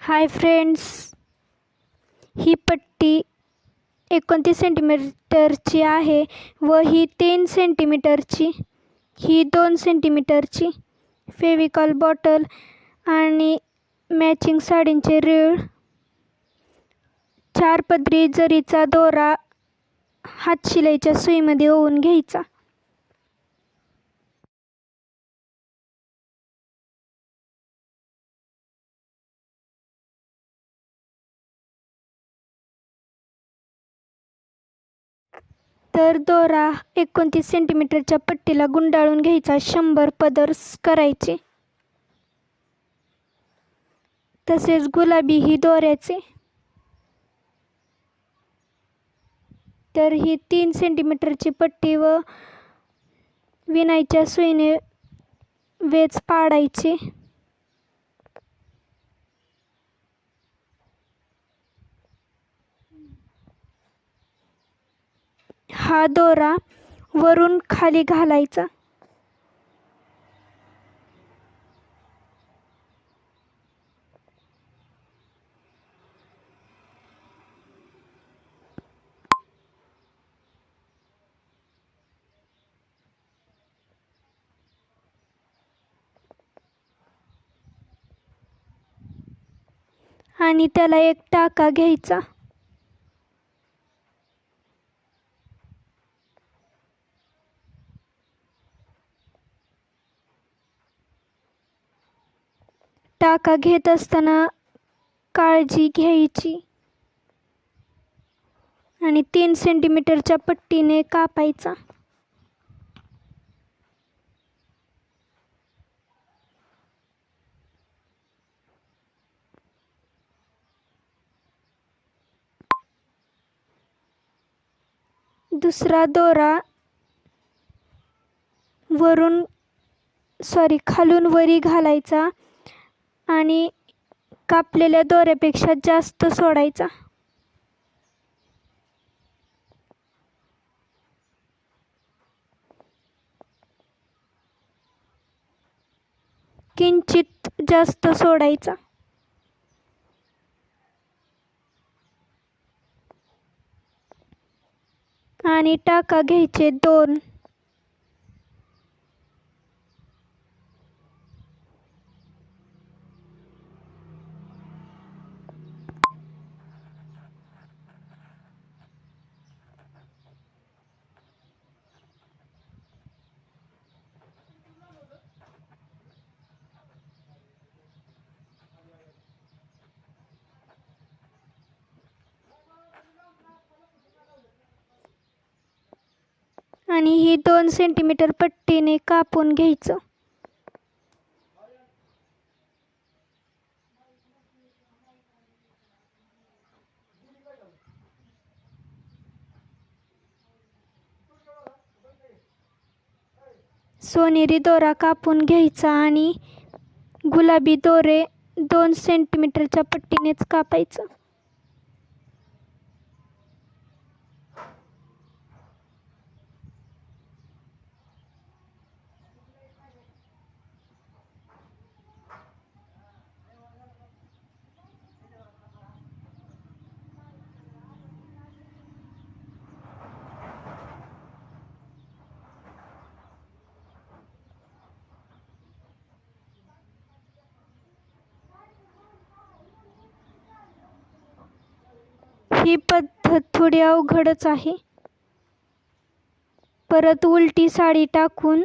Hi friends, ही पट्टी 29 सेंटीमीटरची आहे व ही 3 सेंटीमीटरची, ही 2 सेंटीमीटरची. फेविकॉल बॉटल आणि मॅचिंग साडींचे रीळ, 4 पदरी जरीचा दोरा हातशिलाईच्या सुईमध्ये ओवून घ्यायचा. तर दोरा 29 सेंटीमीटरच्या पट्टीला गुंडाळून घ्यायचा. 100 पदर करायचे. तसेच गुलाबी ही दोऱ्याचे. तर ही 3 सेंटीमीटरची पट्टी व विणायच्या सुईने वेच पाडायचे. हा दोरा वरून खाली घालायचा. आणि त्याला एक टाका घ्यायचा. टाका घेत असताना काळजी घ्यायची आणि 3 सेंटीमीटरच्या पट्टीने कापायचा. दुसरा दोरा खालून वरी घालायचा आणि कापलेल्या दोऱ्यापेक्षा जास्त सोडायचा. किंचित जास्त सोडायचा. आणि टाका घ्यायचे 2. आणि ही 2 सेंटीमीटर पट्टीने कापून घ्यायचं. सोनेरी दोरा कापून घ्यायचा आणि गुलाबी दोरे 2 सेंटीमीटरच्या पट्टीनेच कापायचं. ही पद्धत थोडी अवघडच आहे. परत उलटी साडी टाकून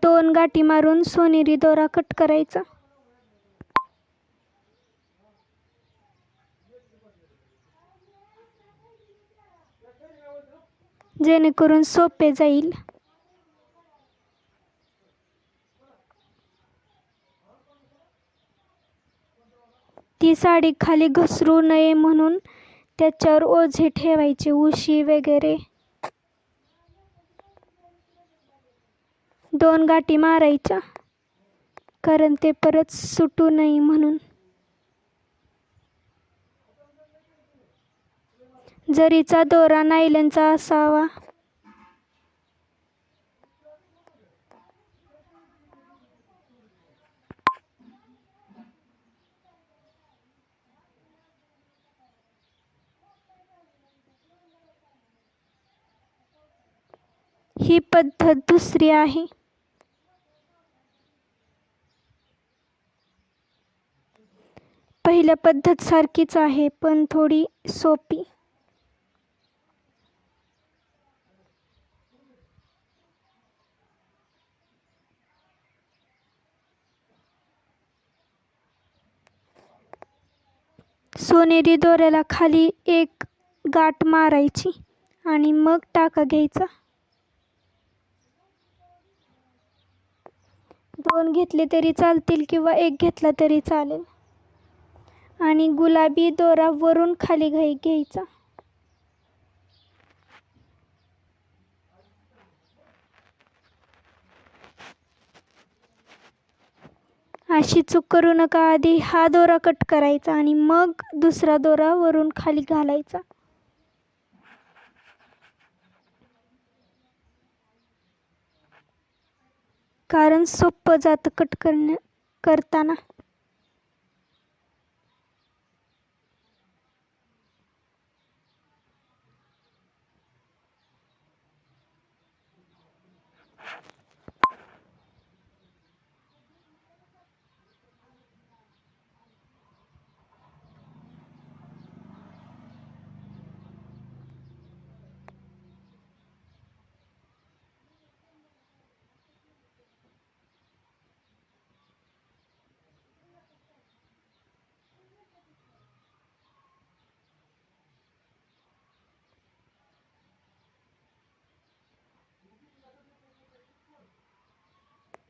2 गाठी मारून सोनेरी दोरा कट करायचा. जेणेकरून सोपे जाईल. ती साडी खाली घसरू नये म्हणून त्याच्यावर ओझे ठेवायचे, उशी वगैरे. 2 गाठी मारायच्या, कारण ते परत सुटू नये म्हणून. जरीचा दोरा नायलॉनचा असावा. ही पद्धत दुसरी आहे. पहिल्या पद्धत सारखीच आहे पण थोडी सोपी. सोनेरी दोऱ्याला खाली एक गाठ मारायची आणि मग टाका घ्यायचा. 2 घेतले तरी चालतील किंवा 1 घेतला तरी चालेल. आणि गुलाबी दोरा वरून खाली घ्यायचा. अशी चूक करू नका. आधी हा दोरा कट करायचा आणि मग दुसरा दोरा वरून खाली घालायचा. कारण सोपं जातं कट करताना.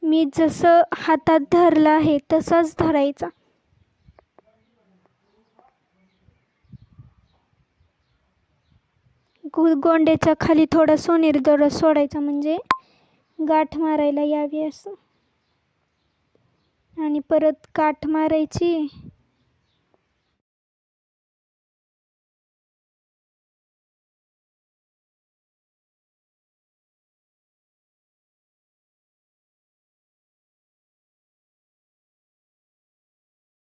मी जसं हातात धरला आहे तसाच धरायचा. गोंड्याच्या खाली थोडा सोनेरी दोरा सोडायचा म्हणजे गाठ मारायला यावी असं. आणि परत गाठ मारायची